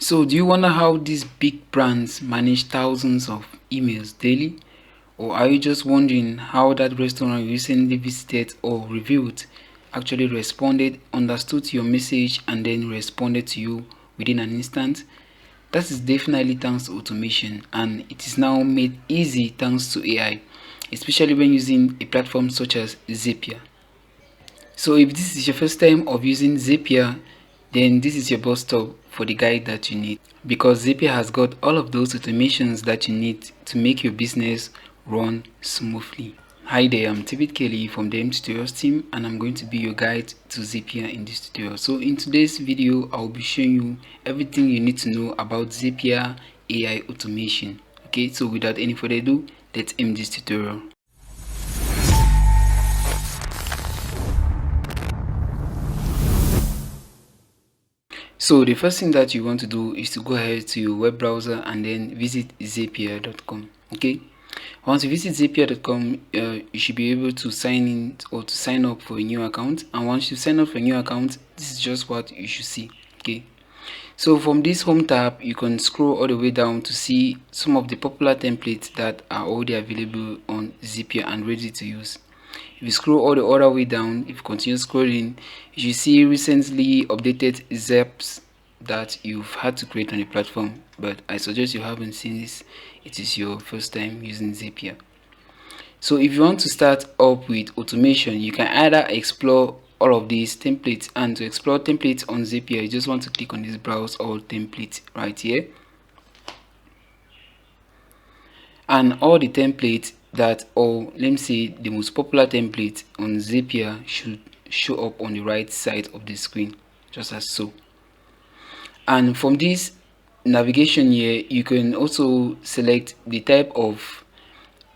So do you wonder how these big brands manage thousands of emails daily? Or are you just wondering how that restaurant you recently visited or reviewed actually responded, understood your message, and then responded to you within an instant? That is definitely thanks to automation, and it is now made easy thanks to AI, especially when using a platform such as Zapier. So if this is your first time of using Zapier, then this is your bus stop for the guide that you need, because Zapier has got all of those automations that you need to make your business run smoothly. Hi there, I'm David Kelly from the M Tutorials team, and I'm going to be your guide to Zapier in this tutorial. So in today's video, I'll be showing you everything you need to know about Zapier AI Automation. Okay, so without any further ado, let's end this tutorial. So the first thing that you want to do is to go ahead to your web browser and then visit zapier.com. Okay, once you visit zapier.com, you should be able to sign in or to sign up for a new account. And once you sign up for a new account, this is just what you should see. Okay, so from this home tab, you can scroll all the way down to see some of the popular templates that are already available on Zapier and ready to use. If you scroll all the other way down, if you continue scrolling, you see recently updated Zaps that you've had to create on the platform, but I suggest you haven't seen this. It is your first time using Zapier. So if you want to start up with automation, you can either explore all of these templates, and to explore templates on Zapier, you just want to click on this browse all templates right here, and all the templates that, or let me say the most popular template on Zapier, should show up on the right side of the screen, just as so. And from this navigation here, you can also select the type of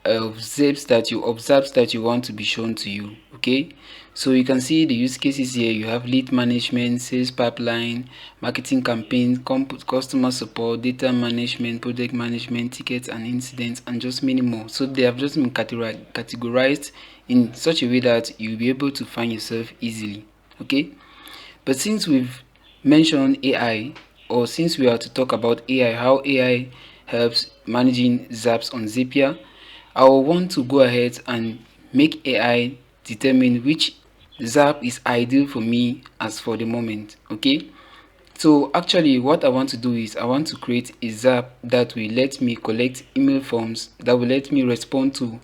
zaps that you want to be shown to you. Okay, so you can see the use cases here. You have lead management, sales pipeline, marketing campaign, customer support, data management, project management, tickets and incidents, and just many more. So they have just been categorized in such a way that you'll be able to find yourself easily. Okay, but since we've mentioned AI, or since we are to talk about AI, how AI helps managing zaps on Zapier, I will want to go ahead and make AI determine which Zap is ideal for me as for the moment. Okay, so actually what I want to do is I want to create a Zap that will let me collect email forms, that will let me respond to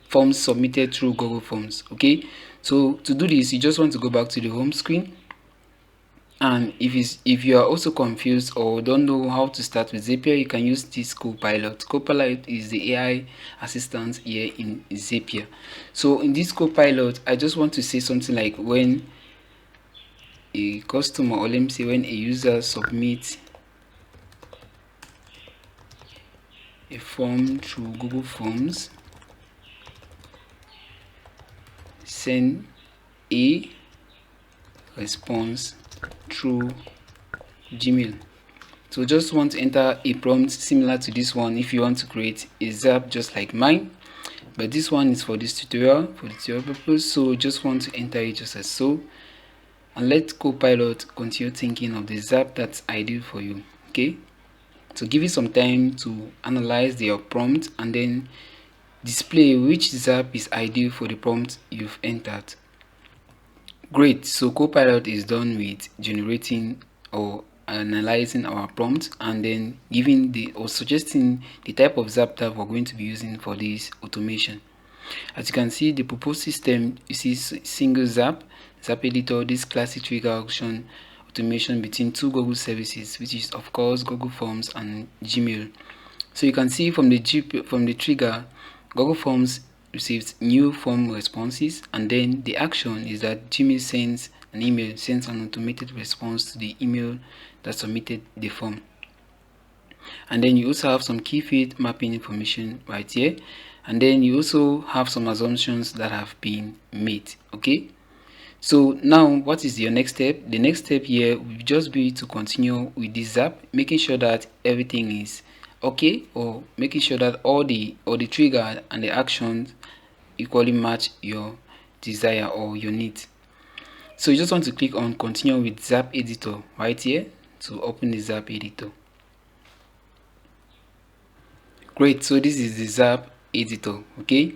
forms submitted through Google Forms. Okay, so to do this, you just want to go back to the home screen. And if you are also confused or don't know how to start with Zapier, you can use this Copilot. Copilot is the AI assistant here in Zapier. So in this Copilot, I just want to say something like, when a customer, or let me say when a user submits a form through Google Forms, send a response through Gmail. So just want to enter a prompt similar to this one if you want to create a Zap just like mine, but this one is for this tutorial, for the tutorial purpose. So just want to enter it just as so, and let Copilot continue thinking of the Zap that's ideal for you. Okay, so give it some time to analyze your prompt and then display which Zap is ideal for the prompt you've entered. Great, so Copilot is done with generating or analyzing our prompt and then giving the or suggesting the type of Zap that we're going to be using for this automation. As you can see, the proposed system, you see single Zap Editor, this classic trigger action automation between two Google services, which is of course Google Forms and Gmail. So you can see from the trigger, Google Forms receives new form responses, and then the action is that Gmail sends an automated response to the email that submitted the form. And then you also have some key field mapping information right here, and then you also have some assumptions that have been made. Okay, so now what is your next step? The next step here will just be to continue with this Zap, making sure that everything is okay, or making sure that all the trigger and the actions equally match your desire or your need. So you just want to click on continue with Zap Editor right here to open the Zap Editor. Great. So this is the Zap Editor. Okay,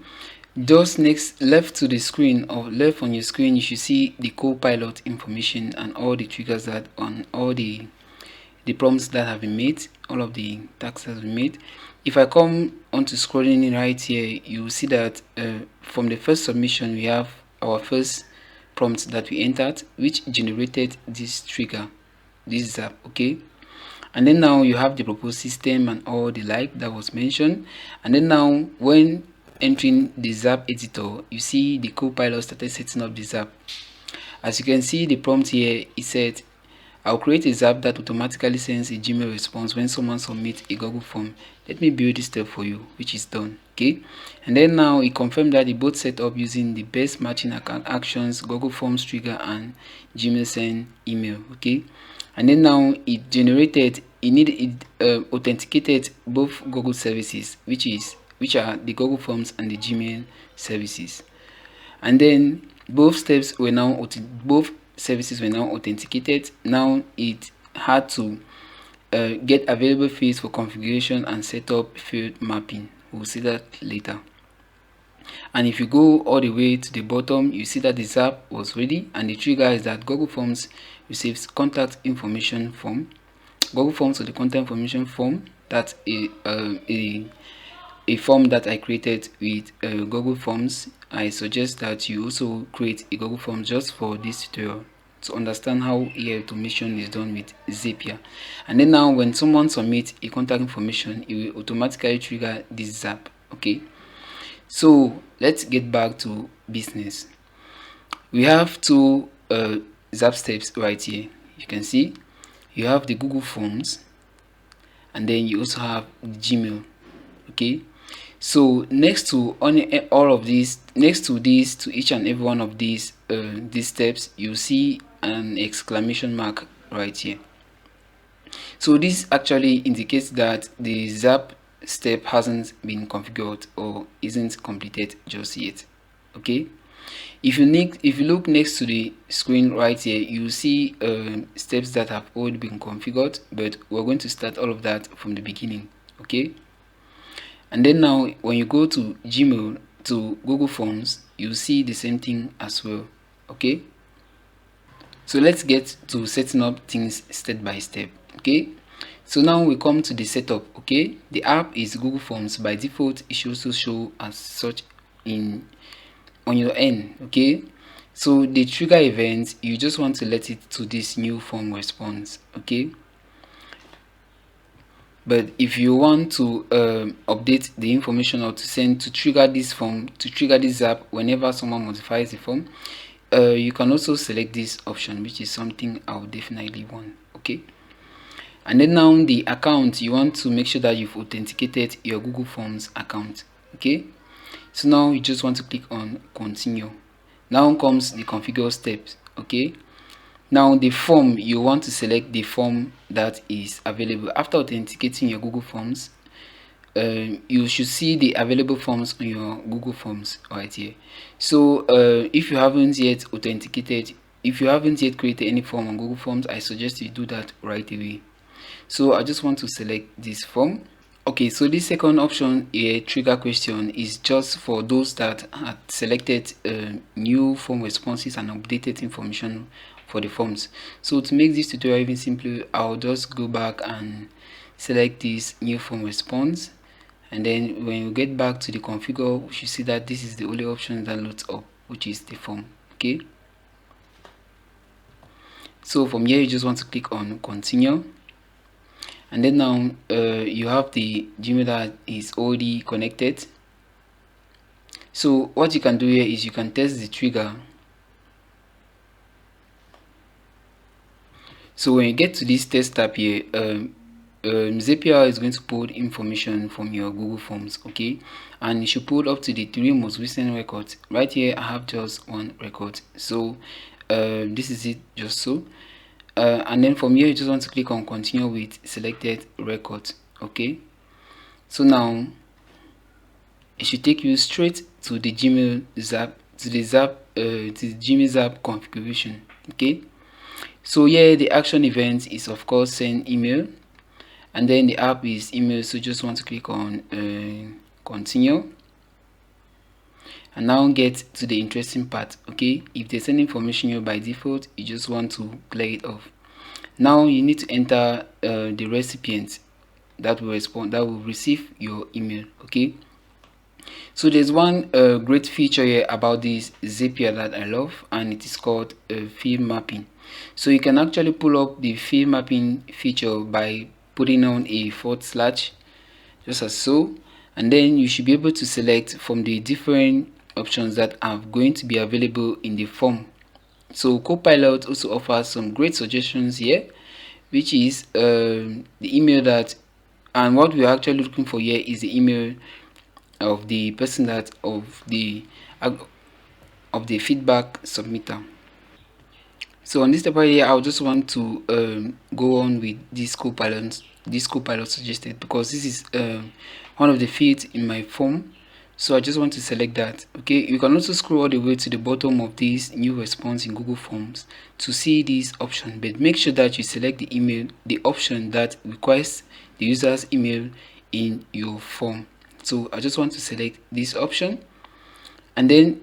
just next left to the screen, or left on your screen, you should see the Copilot information and all the triggers that on all the prompts that have been made, all of the tasks that have been made. If I come onto scrolling right here, you will see that from the first submission we have our first prompt that we entered, which generated this trigger, this Zap. Okay, and then now you have the proposed system and all the like that was mentioned. And then now when entering the Zap editor, you see the Copilot started setting up the Zap. As you can see, the prompt here, it said, I'll create a Zap that automatically sends a Gmail response when someone submits a Google form. Let me build this step for you, which is done. Okay, and then now it confirmed that they both set up using the best matching account actions, Google Forms trigger and Gmail send email. Okay, and then now it generated, authenticated both Google services, which are the Google Forms and the Gmail services. And then both services were now authenticated. Now it had to get available fields for configuration and set up field mapping. We'll see that later. And if you go all the way to the bottom, you see that the Zap was ready, and the trigger is that Google Forms receives contact information form. Google Forms or the contact information form, that's a form that I created with Google Forms. I suggest that you also create a Google Forms just for this tutorial to understand how AI automation is done with Zapier. And then now when someone submits a contact information, it will automatically trigger this Zap. Okay, so let's get back to business. We have two Zap steps right here. You can see you have the Google Forms, and then you also have Gmail. Okay, so next to all of these, next to these, to each and every one of these steps, you see an exclamation mark right here. So this actually indicates that the Zap step hasn't been configured or isn't completed just yet. Okay, if you look next to the screen right here, you see steps that have already been configured, but we're going to start all of that from the beginning. Okay, and then now when you go to Gmail, to Google Forms, you see the same thing as well. Okay, so let's get to setting up things step by step. Okay, so now we come to the setup. Okay, the app is Google Forms. By default, it should also show as such on your end. Okay, so the trigger event, you just want to let it to this new form response. Okay, but if you want to update the information or to trigger this form, to trigger this Zap whenever someone modifies the form, you can also select this option, which is something I would definitely want. Okay, and then now the account, you want to make sure that you've authenticated your Google Forms account. Okay, so now you just want to click on continue. Now comes the configure steps. Okay, now the form, you want to select the form that is available after authenticating your Google Forms. You should see the available forms on your Google Forms right here. So if you haven't yet authenticated, if you haven't yet created any form on Google Forms, I suggest you do that right away. So I just want to select this form. Okay, so this second option, a trigger question, is just for those that had selected new form responses and updated information for the forms. So to make this tutorial even simpler, I'll just go back and select this new form response, and then when you get back to the configure, we should see that this is the only option that loads up, which is the form. Okay, so from here you just want to click on continue, and then now you have the Gmail that is already connected. So what you can do here is you can test the trigger. So when you get to this test tab here, Zapier is going to pull information from your Google Forms. Okay, and it should pull up to the 3 most recent records. Right here I have just one record, so this is it, just so. And then from here you just want to click on continue with selected records. Okay, so now it should take you straight to the Gmail Zap, to the Gmail Zap configuration. Okay, so here the action event is of course send email, and then the app is email, so just want to click on continue, and now get to the interesting part. Okay, if there's any information here by default, you just want to clear it off. Now you need to enter the recipient that will receive your email. Okay, so there's one great feature here about this Zapier that I love, and it is called field mapping. So you can actually pull up the field mapping feature by putting on a / just as so, and then you should be able to select from the different options that are going to be available in the form. So Copilot also offers some great suggestions here, which is the email that, and what we're actually looking for here is the email of the person that of the feedback submitter. So on this step right here, I'll just want to go on with this Copilot suggested, because this is one of the fields in my form. So I just want to select that. Okay, you can also scroll all the way to the bottom of this new response in Google Forms to see this option, but make sure that you select the option that requires the user's email in your form. So I just want to select this option, and then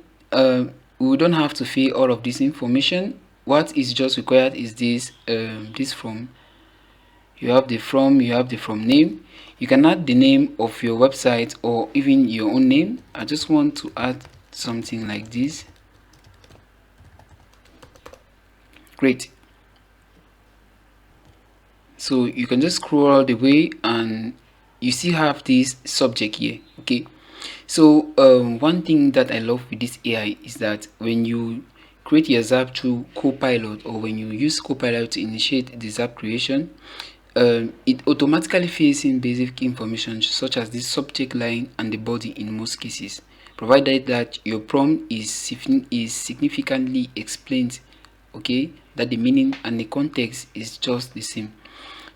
we don't have to fill all of this information. What is just required is this from. You have the from name. You can add the name of your website or even your own name. I just want to add something like this. Great. So you can just scroll all the way and you still have this subject here. Okay, so one thing that I love with this AI is that when you create your Zap through Copilot, or when you use Copilot to initiate the Zap creation, it automatically fills in basic information such as the subject line and the body in most cases, provided that your prompt is significantly explained. Okay, that the meaning and the context is just the same.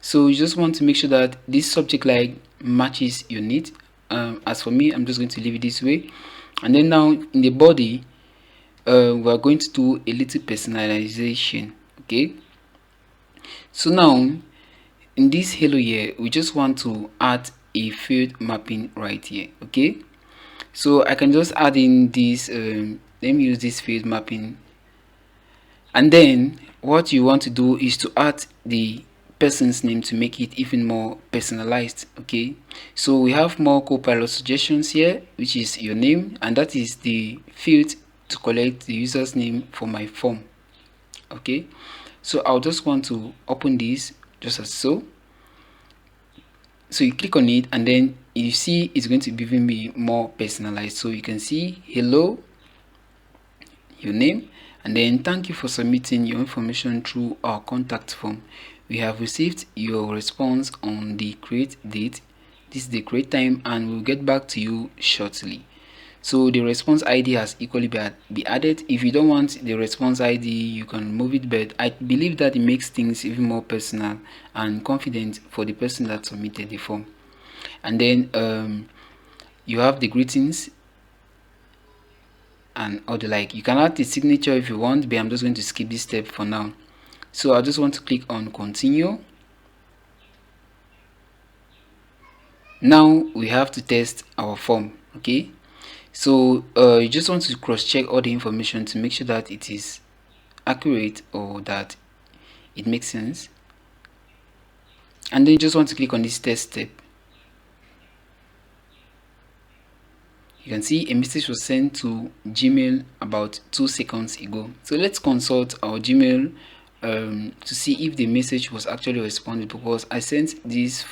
So you just want to make sure that this subject line matches your need. As for me, I'm just going to leave it this way, and then now in the body we are going to do a little personalization. Okay, so now in this hello here, we just want to add a field mapping right here. Okay, so I can just add in this let me use this field mapping, and then what you want to do is to add the person's name to make it even more personalized. Okay, so we have more Copilot suggestions here, which is your name, and that is the field to collect the user's name for my form. Okay, so I'll just want to open this just as so. So you click on it, and then you see it's going to be giving me more personalized. So you can see hello, your name, and then thank you for submitting your information through our contact form. We have received your response on the create date. This is the create time, and we'll get back to you shortly. So the response ID has equally be added. If you don't want the response ID, you can remove it, but I believe that it makes things even more personal and confident for the person that submitted the form. And then you have the greetings and all the like. You can add the signature if you want, but I'm just going to skip this step for now. So I just want to click on continue. Now we have to test our form. Okay, so you just want to cross check all the information to make sure that it is accurate or that it makes sense, and then you just want to click on this test step. You can see a message was sent to Gmail about 2 seconds ago. So let's consult our Gmail to see if the message was actually responded, because I submitted this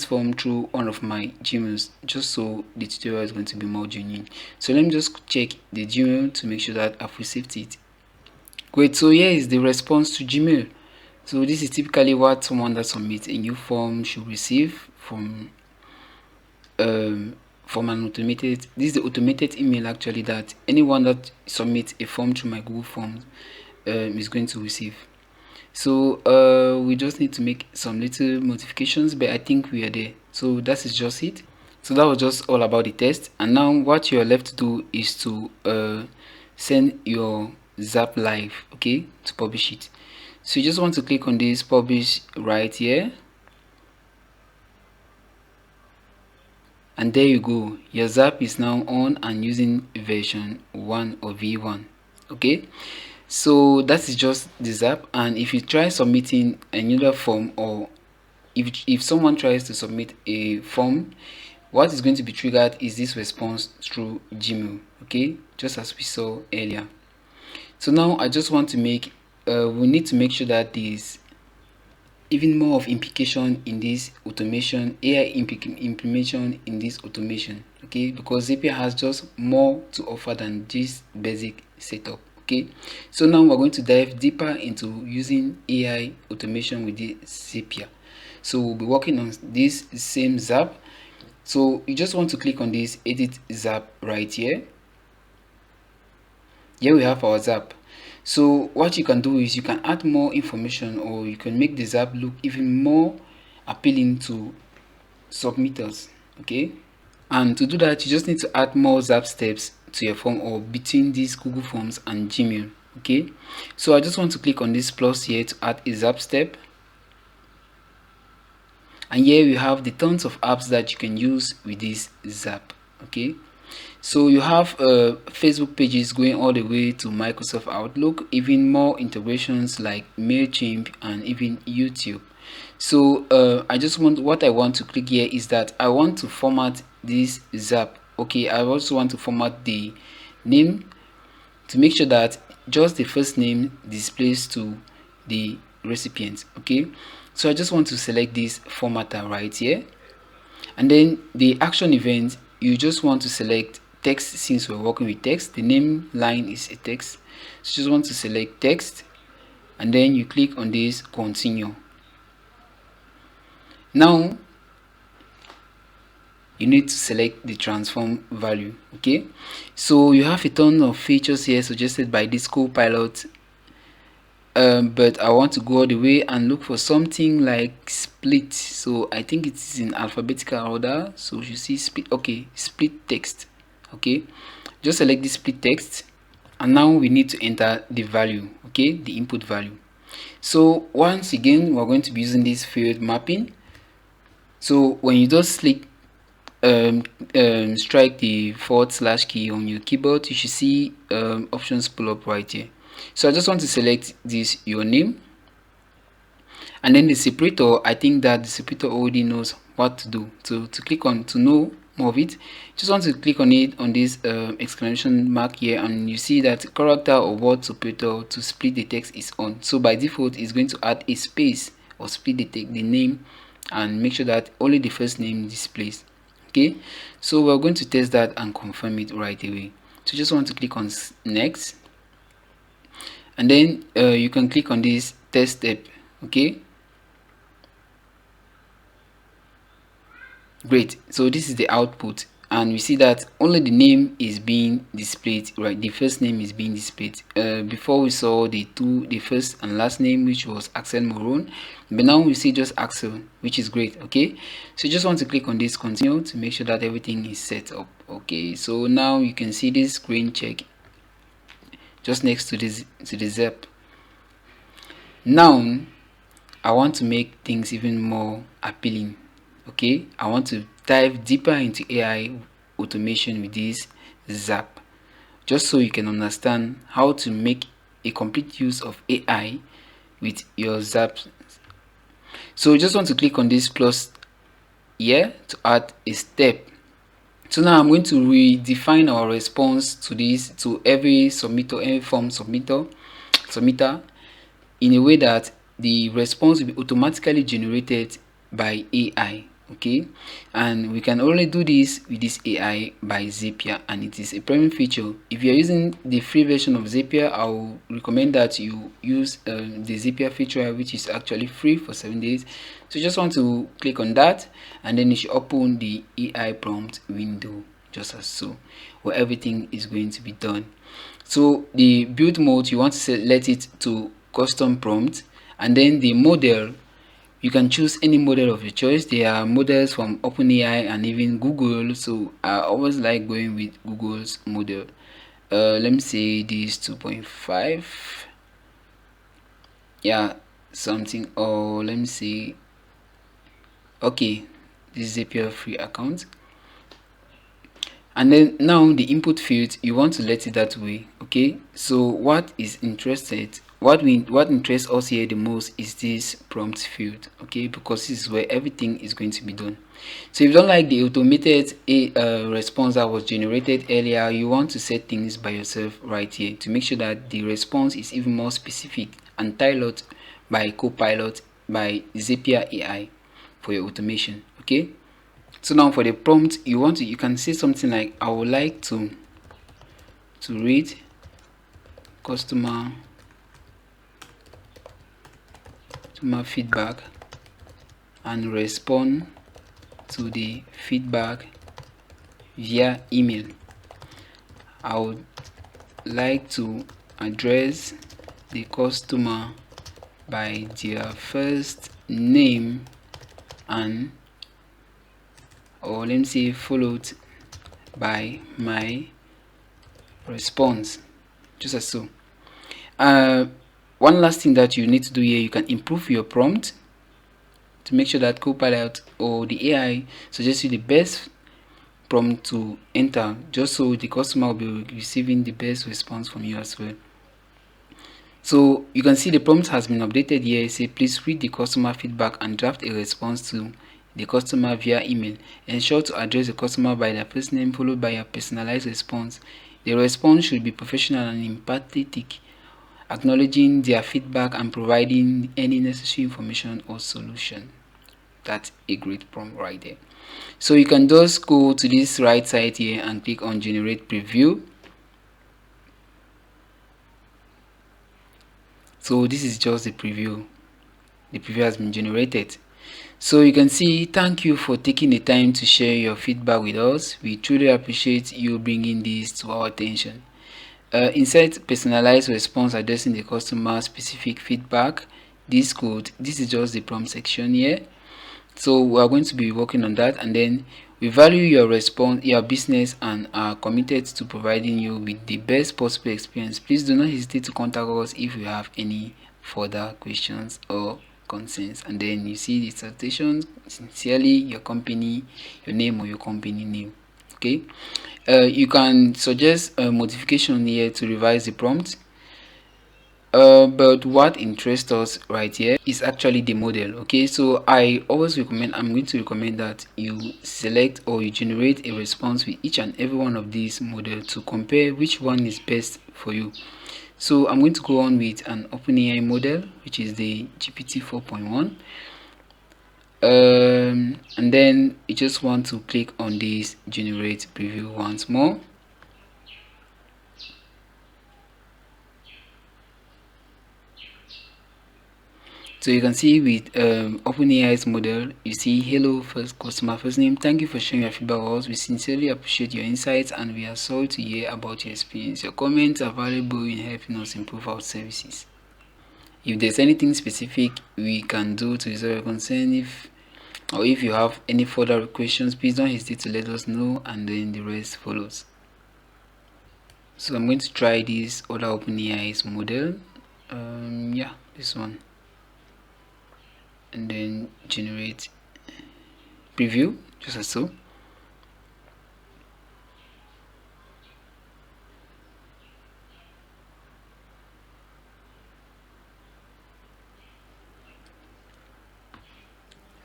form through one of my Gmails, just so the tutorial is going to be more genuine. So let me just check the Gmail to make sure that I've received it. Great, so here is the response to Gmail. So this is typically what someone that submits a new form should receive from an automated, this is the automated email actually that anyone that submits a form through my Google Forms is going to receive. So we just need to make some little modifications, but I think we are there. So that is just it. So that was just all about the test, and now what you are left to do is to send your Zap live, okay, to publish it. So you just want to click on this publish right here, and there you go, your Zap is now on and using version 1 or v1. Okay, so that is just the Zap. And if you try submitting another form, or if someone tries to submit a form, what is going to be triggered is this response through Gmail. Okay, just as we saw earlier. So now I just want to make we need to make sure that there's even more of implication in this automation, AI implementation in this automation. Okay, because Zapier has just more to offer than this basic setup. Okay, so now we're going to dive deeper into using AI automation with the Zapier. So we'll be working on this same Zap. So you just want to click on this edit Zap right here. Here we have our Zap. So what you can do is you can add more information, or you can make the Zap look even more appealing to submitters. Okay, and to do that, you just need to add more Zap steps to your form, or between these Google Forms and Gmail. Okay, so I just want to click on this plus here to add a Zap step. And here we have the tons of apps that you can use with this Zap. Okay, so you have Facebook pages going all the way to Microsoft Outlook, even more integrations like MailChimp and even YouTube. So what I want to click here is that I want to format this Zap. Okay, I also want to format the name to make sure that just the first name displays to the recipient. Okay, so I just want to select this formatter right here, and then the action event, you just want to select text. Since we're working with text, the name line is a text, so just want to select text, and then you click on this continue. Now you need to select the transform value. Okay, so you have a ton of features here suggested by this Copilot, but I want to go all the way and look for something like split. So I think it is in alphabetical order, so you see split. Okay, split text. Okay, just select this split text, and now we need to enter the value. Okay, the input value. So once again, we're going to be using this field mapping. So when you just click strike the / key on your keyboard, you should see options pull up right here. So I just want to select this your name, and then the separator. I think that the separator already knows what to do. So to click on to know more of it, just want to click on it on this exclamation mark here, and you see that character or word separator to split the text is on. So by default, it's going to add a space or split the name, and make sure that only the first name displays. Okay, so we're going to test that and confirm it right away. So just want to click on next, and then you can click on this test step. Okay, great. So this is the output, and we see that only the name is being displayed, right? The first name is being displayed. Before we saw the first and last name, which was Axel Moron, but now we see just Axel, which is great. Okay, so just want to click on this continue to make sure that everything is set up. Okay, so now you can see this screen check just next to the Zap. Now I want to make things even more appealing. Okay, I want to dive deeper into AI automation with this Zap, just so you can understand how to make a complete use of AI with your Zap. So you just want to click on this plus here to add a step. So now I'm going to redefine our response to this, to every submitter, every form submitter in a way that the response will be automatically generated by AI. Okay, and we can only do this with this AI by Zapier, and it is a premium feature. If you're using the free version of Zapier, I will recommend that you use the Zapier feature, which is actually free for 7 days. So you just want to click on that, and then you should open the AI prompt window, just as so, where everything is going to be done. So the build mode, you want to select it to custom prompt, and then the model, you can choose any model of your choice. There are models from OpenAI and even Google, so I always like going with Google's model. Let me say this 2.5, yeah, something, or let me say, okay, this is Zapier free account. And then now the input field, you want to let it that way. Okay, so what interests us here the most is this prompt field. Okay, because this is where everything is going to be done. So if you don't like the automated response that was generated earlier, you want to set things by yourself right here to make sure that the response is even more specific and tailored by Copilot, by Zapier AI for your automation. Okay, so now for the prompt, you can say something like, I would like to read customer feedback and respond to the feedback via email. I would like to address the customer by their first name and, or let me say, followed by my response, just as so. One last thing that you need to do here, you can improve your prompt to make sure that Copilot or the AI suggests you the best prompt to enter, just so the customer will be receiving the best response from you as well. So you can see the prompt has been updated here. Say, please read the customer feedback and draft a response to the customer via email. Ensure to address the customer by their first name followed by a personalized response. The response should be professional and empathetic, acknowledging their feedback and providing any necessary information or solution. That's a great prompt right there. So you can just go to this right side here and click on generate preview. So this is just the preview. The preview has been generated. So you can see, thank you for taking the time to share your feedback with us. We truly appreciate you bringing this to our attention. Insert personalized response addressing the customer specific feedback. This is just the prompt section here. So we are going to be working on that, and then we value your response, your business, and are committed to providing you with the best possible experience. Please do not hesitate to contact us if you have any further questions or concerns. And then you see the citation, sincerely, your company, your name or your company name. Okay, you can suggest a modification here to revise the prompt. But what interests us right here is actually the model. Okay, so I'm going to recommend that you select or you generate a response with each and every one of these models to compare which one is best for you. So I'm going to go on with an OpenAI model, which is the GPT 4.1. And then you just want to click on this generate preview once more. So you can see with OpenAI's model, you see, hello first customer first name, thank you for sharing your feedback with us. We sincerely appreciate your insights and we are sorry to hear about your experience. Your comments are valuable in helping us improve our services. If there's anything specific we can do to resolve your concern, if you have any further questions, please don't hesitate to let us know, and then the rest follows. So I'm going to try this other OpenAI's model. Yeah, this one. And then generate preview, just as so.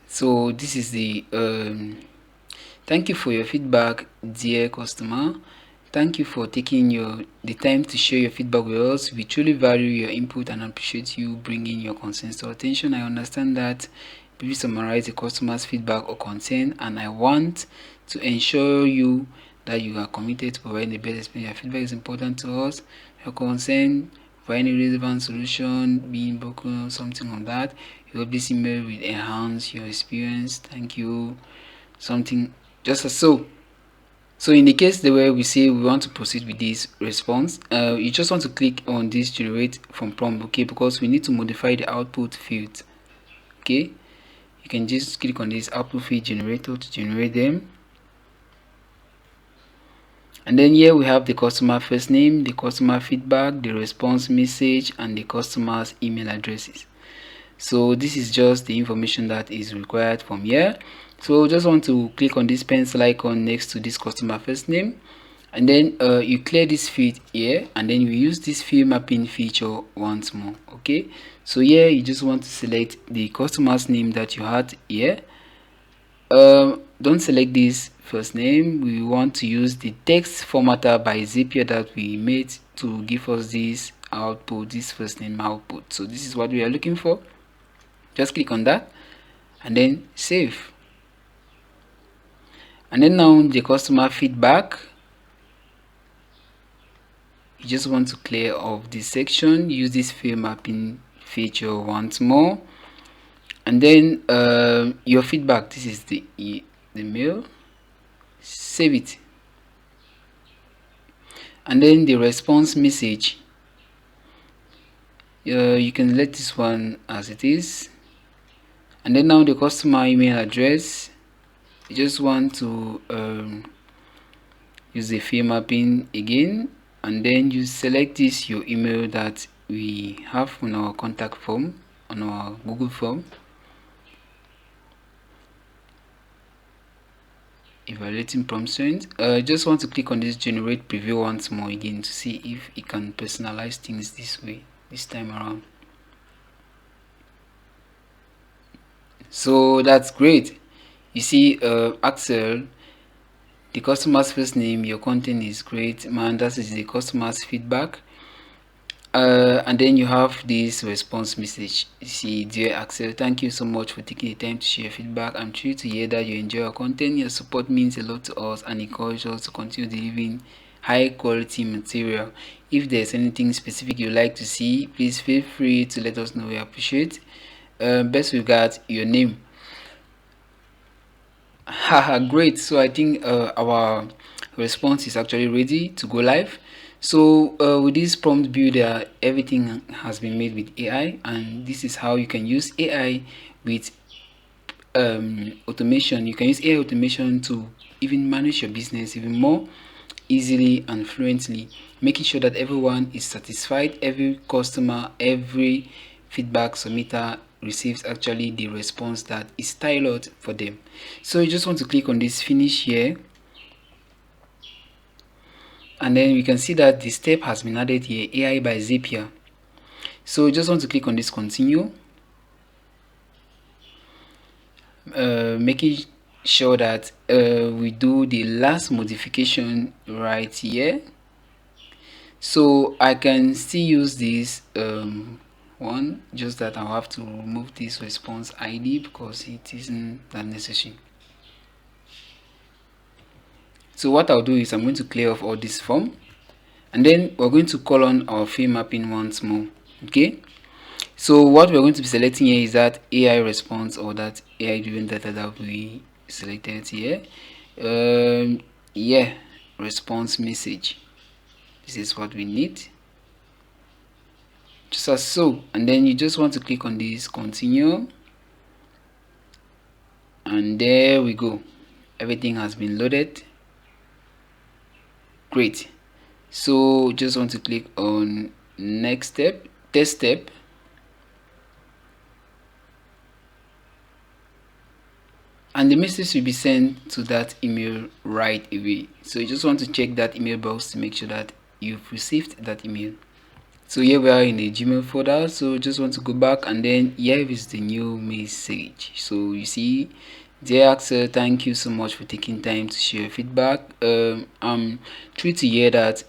So this is the thank you for your feedback, dear customer. Thank you for taking the time to share your feedback with us. We truly value your input and appreciate you bringing your concerns to our attention. I understand that please summarize the customer's feedback or concern, and I want to ensure you that you are committed to providing the best experience. Your feedback is important to us. Your concern for any relevant solution being broken or something like that, you hope this email will enhance your experience. Thank you. Something just as so. So in the case where we say we want to proceed with this response, you just want to click on this generate from prompt, okay, because we need to modify the output field. Okay, you can just click on this output field generator to generate them. And then here we have the customer first name, the customer feedback, the response message, and the customer's email addresses. So this is just the information that is required from here. So just want to click on this pencil icon next to this customer first name, and then you clear this field here, and then you use this field mapping feature once more. Okay, so here you just want to select the customer's name that you had here. Don't select this first name. We want to use the text formatter by Zapier that we made to give us this output, this first name output. So this is what we are looking for. Just click on that and then save. And then now the customer feedback, you just want to clear off this section, use this field mapping feature once more, and then your feedback, this is the mail, save it. And then the response message, you can let this one as it is. And then now the customer email address, you just want to use the field mapping again, and then you select this your email that we have on our contact form, on our Google form. Evaluating prompt strength, just want to click on this generate preview once more again to see if it can personalize things this way this time around. So that's great. You see, Axel, the customer's first name, your content is great, man. That is the customer's feedback. And then you have this response message. You see, dear Axel, thank you so much for taking the time to share feedback. I'm thrilled to hear that you enjoy our content. Your support means a lot to us and encourages us to continue delivering high quality material. If there's anything specific you'd like to see, please feel free to let us know. We appreciate. Best regards, your name. Haha, great. So I think our response is actually ready to go live. So with this prompt builder, everything has been made with AI, and this is how you can use AI with automation. You can use AI automation to even manage your business even more easily and fluently, making sure that everyone is satisfied, every customer, every feedback submitter receives actually the response that is tailored for them. So you just want to click on this finish here, and then we can see that the step has been added here, AI by Zapier. So you just want to click on this continue, making sure that we do the last modification right here. So I can still use this one, just that I'll have to remove this response ID because it isn't that necessary. So what I'll do is I'm going to clear off all this form, and then we're going to call on our field mapping once more. Okay, so what we're going to be selecting here is that AI response, or that AI driven data that we selected here. Yeah, response message, this is what we need, just as so. And then you just want to click on this continue, and there we go, everything has been loaded. Great. So just want to click on next step, test step, and the message will be sent to that email right away. So you just want to check that email box to make sure that you've received that email. So here we are in the Gmail folder, so just want to go back, and then here is the new message. So you see, dear Axel, thank you so much for taking time to share feedback. I'm thrilled to hear that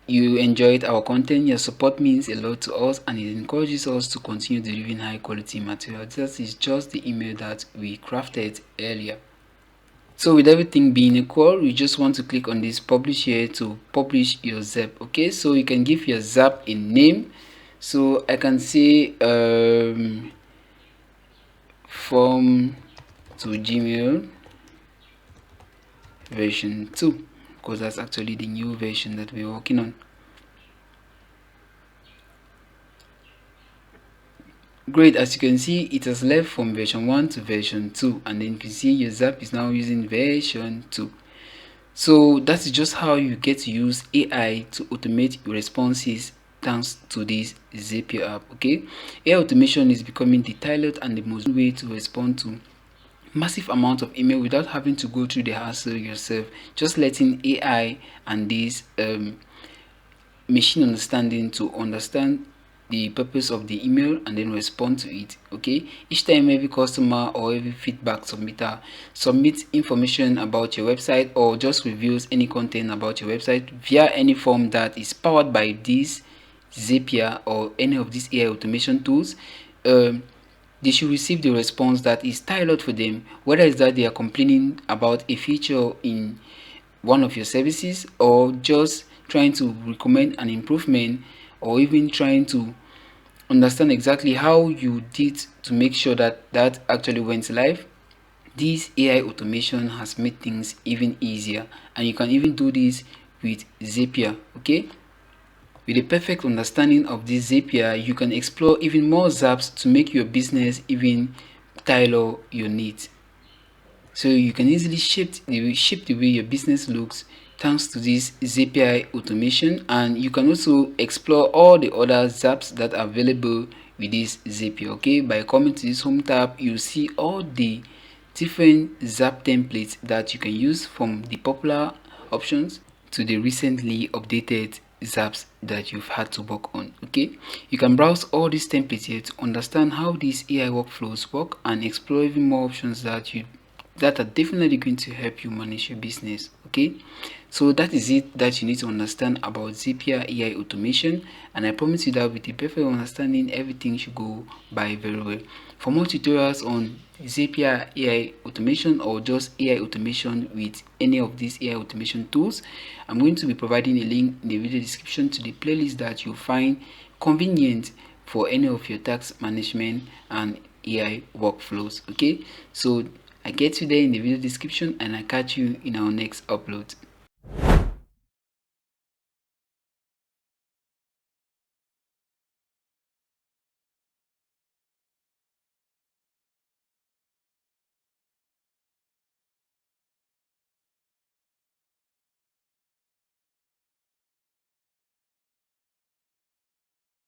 you enjoyed our content. Your support means a lot to us, and it encourages us to continue delivering high quality material. This is just the email that we crafted earlier. So with everything being equal, you just want to click on this publish here to publish your Zap. Okay, so you can give your Zap a name. So I can say form to Gmail version 2, because that's actually the new version that we're working on. Great, as you can see, it has left from version 1 to version 2, and then you can see your Zap is now using version 2. So that's just how you get to use AI to automate your responses thanks to this Zapier app. Okay, AI automation is becoming the pilot and the most way to respond to massive amount of email without having to go through the hassle yourself. Just letting AI and this machine understanding to understand the purpose of the email and then respond to it. Okay, each time every customer or every feedback submitter submits information about your website or just reveals any content about your website via any form that is powered by this Zapier or any of these AI automation tools, they should receive the response that is tailored for them, whether it's that they are complaining about a feature in one of your services or just trying to recommend an improvement or even trying to understand exactly how you did to make sure that that actually went live. This AI automation has made things even easier, and you can even do this with Zapier. Okay, with a perfect understanding of this Zapier, you can explore even more zaps to make your business even tailor your needs. So you can easily shape the way your business looks thanks to this Zapier automation, and you can also explore all the other zaps that are available with this Zapier. Okay, by coming to this home tab, you see all the different zap templates that you can use, from the popular options to the recently updated zaps that you've had to work on. Okay, you can browse all these templates here to understand how these AI workflows work and explore even more options that are definitely going to help you manage your business. Okay, so that is it that you need to understand about Zapier AI automation, and I promise you that with a perfect understanding, everything should go by very well. For more tutorials on Zapier AI automation or just AI automation with any of these AI automation tools, I'm going to be providing a link in the video description to the playlist that you'll find convenient for any of your task management and AI workflows. Okay, so I get you there in the video description, and I catch you in our next upload.